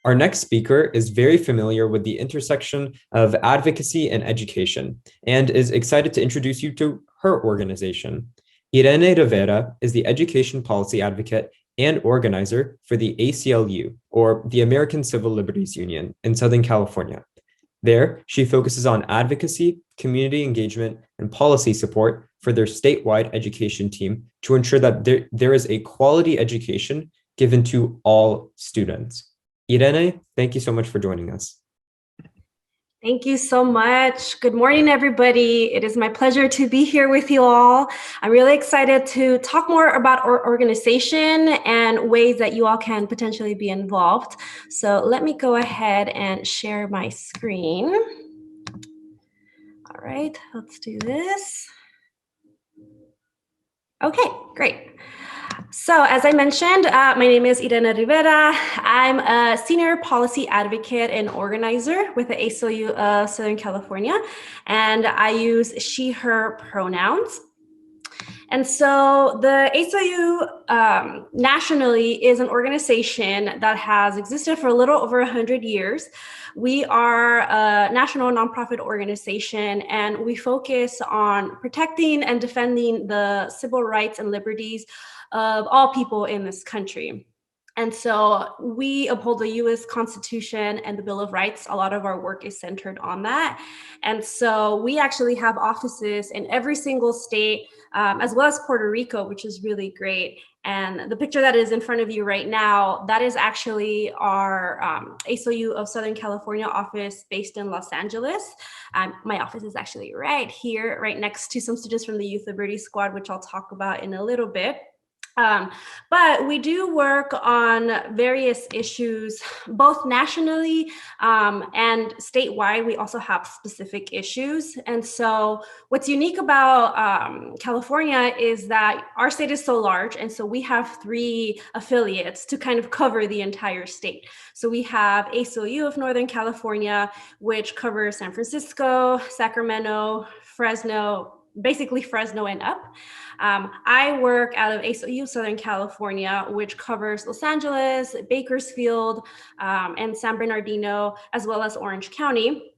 Our next speaker is very familiar with the intersection of advocacy and education and is excited to introduce you to her organization. Irene Rivera is the education policy advocate and organizer for the ACLU, or the American Civil Liberties Union, in Southern California. There, she focuses on advocacy, community engagement, and policy support for their statewide education team to ensure that there is a quality education given to all students. Irene, thank you so much for joining us. Thank you so much. Good morning, everybody. It is my pleasure to be here with you all. I'm really excited to talk more about our organization and ways that you all can potentially be involved. So let me go ahead and share my screen. All right, let's do this. Okay, great. So as I mentioned, my name is Irene Rivera. I'm a senior policy advocate and organizer with the ACLU of Southern California, and I use she, her pronouns. And so the ACLU nationally is an organization that has existed for a little over 100 years. We are a national nonprofit organization, and we focus on protecting and defending the civil rights and liberties of all people in this country. And so we uphold the US Constitution and the Bill of Rights. A lot of our work is centered on that. And so we actually have offices in every single state, as well as Puerto Rico, which is really great. And the picture that is in front of you right now, that is actually our ACLU of Southern California office based in Los Angeles. My office is actually right here, right next to some students from the Youth Liberty Squad, which I'll talk about in a little bit. But we do work on various issues, both nationally and statewide. We also have specific issues. And so what's unique about California is that our state is so large. And so we have 3 affiliates to kind of cover the entire state. So we have ACLU of Northern California, which covers San Francisco, Sacramento, Fresno, basically Fresno and up. I work out of ACLU Southern California, which covers Los Angeles, Bakersfield, and San Bernardino, as well as Orange County.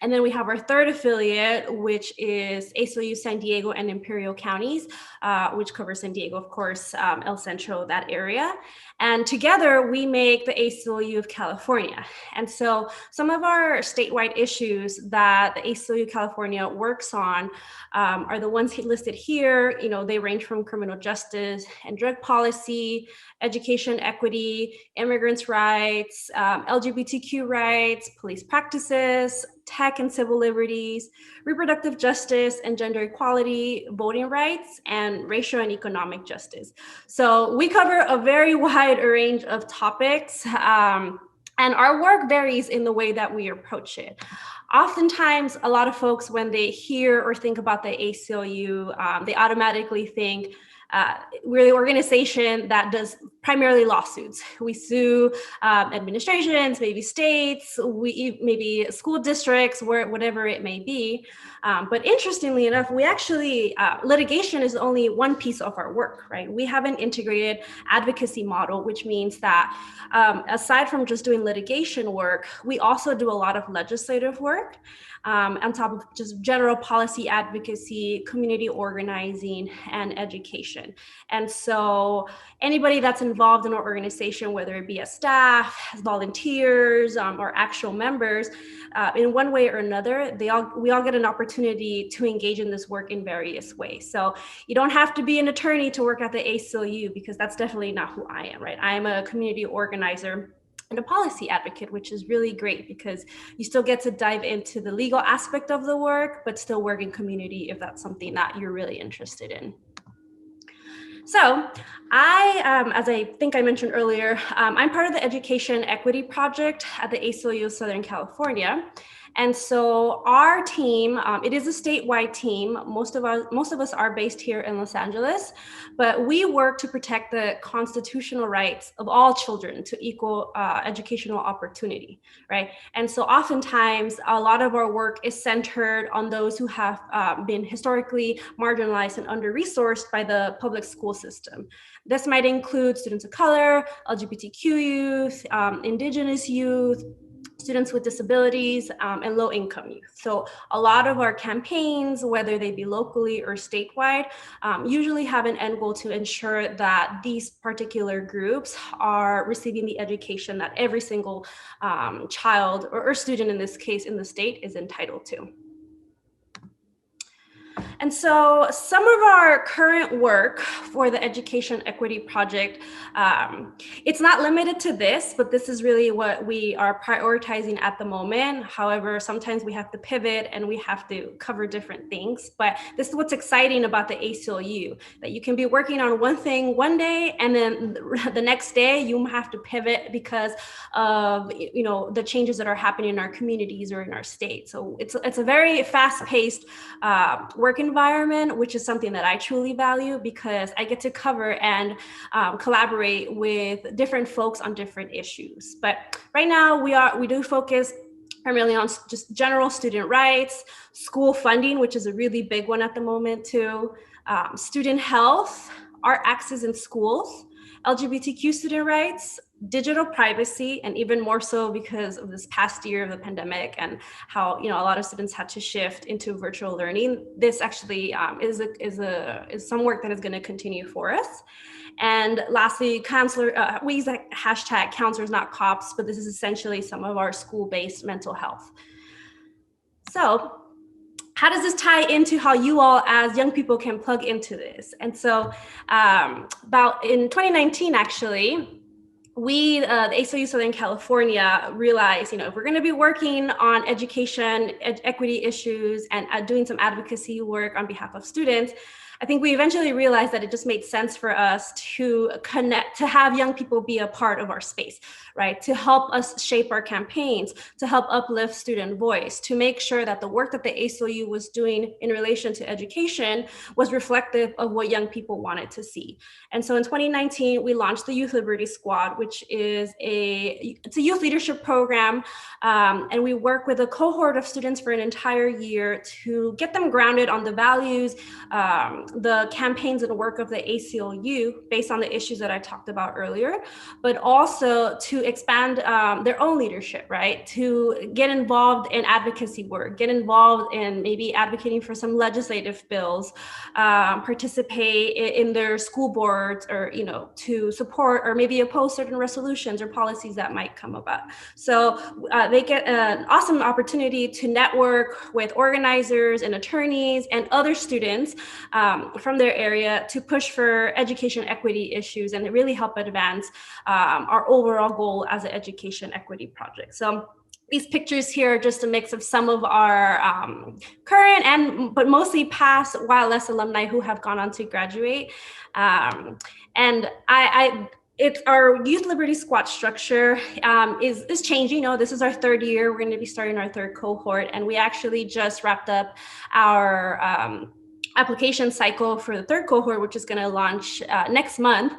And then we have our 3rd affiliate, which is ACLU San Diego and Imperial Counties, which covers San Diego, of course, El Centro, that area. And together we make the ACLU of California. And so some of our statewide issues that the ACLU California works on are the ones listed here. You know, they range from criminal justice and drug policy, education equity, immigrants' rights, LGBTQ rights, police practices, tech and civil liberties, reproductive justice and gender equality, voting rights, and racial and economic justice. So we cover a very wide range of topics, and our work varies in the way that we approach it. Oftentimes, a lot of folks, when they hear or think about the ACLU, they automatically think we're the organization that does primarily lawsuits. We sue administrations, maybe states, maybe school districts, whatever it may be. But interestingly enough, we actually, litigation is only one piece of our work, right? We have an integrated advocacy model, which means that aside from just doing litigation work, we also do a lot of legislative work. On top of just general policy advocacy, community organizing, and education. And so anybody that's involved in our organization, whether it be as staff, as volunteers, or actual members, in one way or another, we all get an opportunity to engage in this work in various ways. So you don't have to be an attorney to work at the ACLU, because that's definitely not who I am, right? I am a community organizer and a policy advocate, which is really great because you still get to dive into the legal aspect of the work, but still work in community if that's something that you're really interested in. So as I think I mentioned earlier, I'm part of the Education Equity Project at the ACLU of Southern California. And so our team, it is a statewide team. Most of us are based here in Los Angeles, but we work to protect the constitutional rights of all children to equal educational opportunity, right? And so oftentimes a lot of our work is centered on those who have been historically marginalized and under-resourced by the public school system. This might include students of color, LGBTQ youth, Indigenous youth, students with disabilities, and low-income youth. So a lot of our campaigns, whether they be locally or statewide, usually have an end goal to ensure that these particular groups are receiving the education that every single child or student in this case in the state is entitled to. And so some of our current work for the Education Equity Project, it's not limited to this, but this is really what we are prioritizing at the moment. However, sometimes we have to pivot and we have to cover different things. But this is what's exciting about the ACLU, that you can be working on one thing one day and then the next day you have to pivot because of the changes that are happening in our communities or in our state. So it's a very fast-paced work environment, which is something that I truly value because I get to cover and collaborate with different folks on different issues. But right now we do focus primarily on just general student rights, school funding, which is a really big one at the moment too, student health, art access in schools, LGBTQ student rights, digital privacy, and even more so because of this past year of the pandemic and how a lot of students had to shift into virtual learning. This actually is some work that is going to continue for us. And lastly, we use that hashtag counselors not cops, but this is essentially some of our school-based mental health. So how does this tie into how you all as young people can plug into this? And so about in 2019, actually, we, the ACLU Southern California, realized, if we're going to be working on education, equity issues, and doing some advocacy work on behalf of students, I think we eventually realized that it just made sense for us to connect, to have young people be a part of our space, right? To help us shape our campaigns, to help uplift student voice, to make sure that the work that the ACLU was doing in relation to education was reflective of what young people wanted to see. And so in 2019, we launched the Youth Liberty Squad, which is it's a youth leadership program. And we work with a cohort of students for an entire year to get them grounded on the values, the campaigns and work of the ACLU based on the issues that I talked about earlier, but also to expand their own leadership, right? To get involved in advocacy work, get involved in maybe advocating for some legislative bills, participate in their school boards, or to support or maybe oppose certain resolutions or policies that might come about. So they get an awesome opportunity to network with organizers and attorneys and other students from their area to push for education equity issues and really help advance our overall goal as an education equity project. So these pictures here are just a mix of some of our current but mostly past YLS alumni who have gone on to graduate. And it's our Youth Liberty Squad structure is changing. This is our third year. We're going to be starting our third cohort, and we actually just wrapped up our application cycle for the third cohort, which is going to launch next month.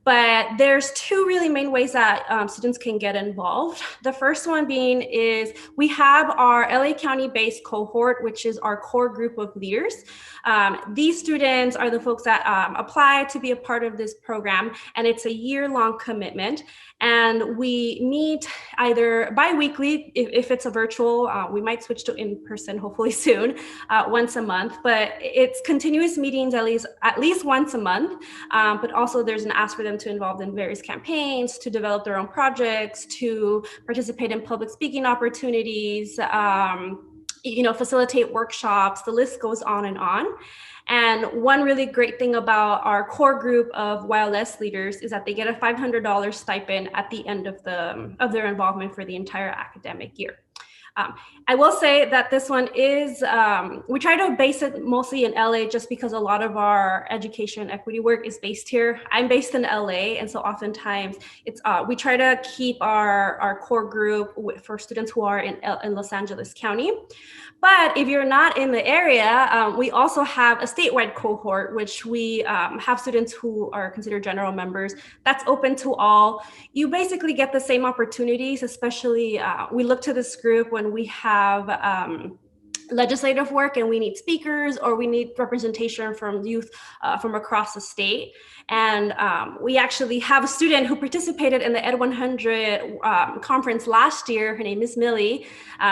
But there's two really main ways that students can get involved. The first one being is we have our LA County-based cohort, which is our core group of leaders. These students are the folks that apply to be a part of this program, and it's a year-long commitment. And we meet either bi-weekly, if it's a virtual, we might switch to in-person hopefully soon, once a month, but it's continuous meetings at least once a month. But also there's an ask for them to involve in various campaigns, to develop their own projects, to participate in public speaking opportunities, facilitate workshops. The list goes on and on. And one really great thing about our core group of YLS leaders is that they get a $500 stipend at the end of their involvement for the entire academic year. Um, I will say that this one is, we try to base it mostly in LA just because a lot of our education equity work is based here. I'm based in LA, and so oftentimes it's we try to keep our core group for students who are in Los Angeles County. But if you're not in the area, we also have a statewide cohort, which we have students who are considered general members. That's open to all. You basically get the same opportunities, especially we look to this group when we have legislative work and we need speakers or we need representation from youth from across the state. And we actually have a student who participated in the Ed100 conference last year. Her name is Millie.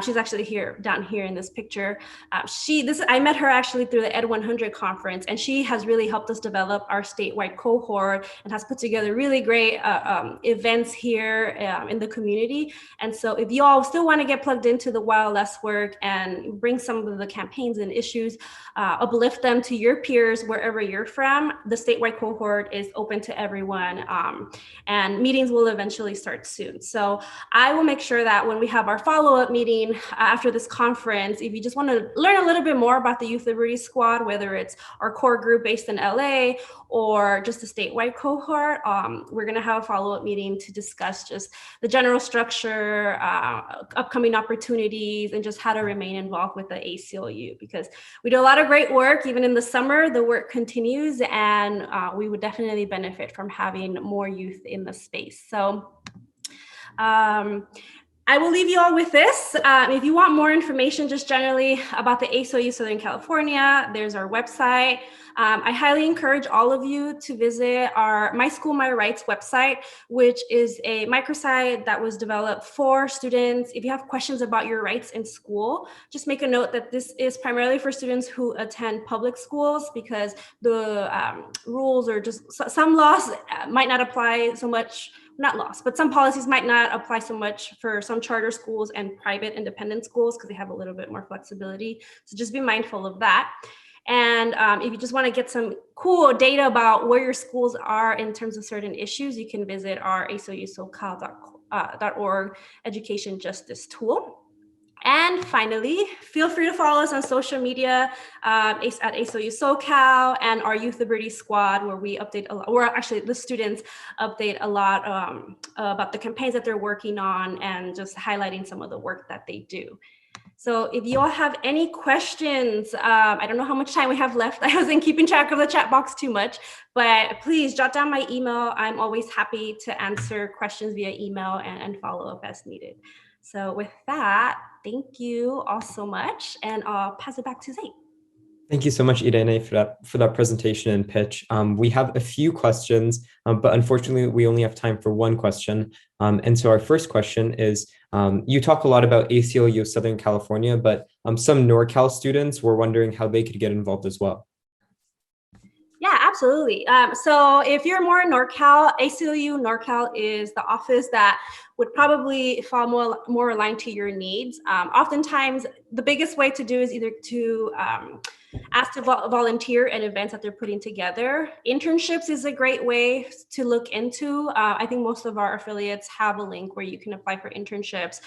She's actually down here in this picture. I met her actually through the Ed100 conference, and she has really helped us develop our statewide cohort and has put together really great events here in the community. And so if you all still want to get plugged into the YLS work and bring some of the campaigns and issues, uplift them to your peers wherever you're from, the statewide cohort is open to everyone, and meetings will eventually start soon. So I will make sure that when we have our follow-up meeting after this conference, if you just want to learn a little bit more about the Youth Liberty Squad, whether it's our core group based in LA or just a statewide cohort, we're going to have a follow-up meeting to discuss just the general structure, upcoming opportunities, and just how to remain involved with the ACLU, because we do a lot of great work. Even in the summer, the work continues, and we would definitely benefit from having more youth in the space. So I will leave you all with this. If you want more information just generally about the ACLU Southern California, there's our website. I highly encourage all of you to visit our My School, My Rights website, which is a microsite that was developed for students. If you have questions about your rights in school, just make a note that this is primarily for students who attend public schools, because the rules or just some laws might not apply so much. Not lost, but some policies might not apply so much for some charter schools and private independent schools because they have a little bit more flexibility. So just be mindful of that. And if you just want to get some cool data about where your schools are in terms of certain issues, you can visit our aclusocal.org education justice tool. And finally, feel free to follow us on social media at ACLU SoCal and our Youth Liberty Squad, where we update a lot, or actually the students update a lot about the campaigns that they're working on and just highlighting some of the work that they do. So if you all have any questions, I don't know how much time we have left. I wasn't keeping track of the chat box too much, but please jot down my email. I'm always happy to answer questions via email and follow up as needed. So with that, thank you all so much, and I'll pass it back to Zane. Thank you so much, Irene, for that presentation and pitch. We have a few questions, but unfortunately, we only have time for one question. And so our first question is, you talk a lot about ACLU Southern California, but some NorCal students were wondering how they could get involved as well. Yeah, absolutely. So if you're more in NorCal, ACLU NorCal is the office that would probably fall more aligned to your needs. Oftentimes, the biggest way to do is either to ask to volunteer in events that they're putting together. Internships is a great way to look into. I think most of our affiliates have a link where you can apply for internships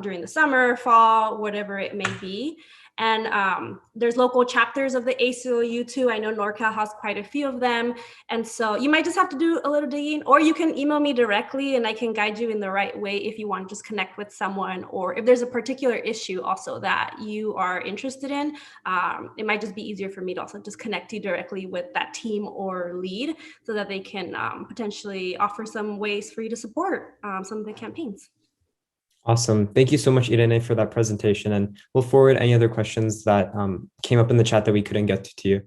during the summer, fall, whatever it may be. And there's local chapters of the ACLU too. I know NorCal has quite a few of them. And so you might just have to do a little digging, or you can email me directly and I can guide you in the right way if you want to just connect with someone, or if there's a particular issue also that you are interested in, it might just be easier for me to also just connect you directly with that team or lead so that they can potentially offer some ways for you to support some of the campaigns. Awesome. Thank you so much, Irene, for that presentation. And we'll forward any other questions that came up in the chat that we couldn't get to you.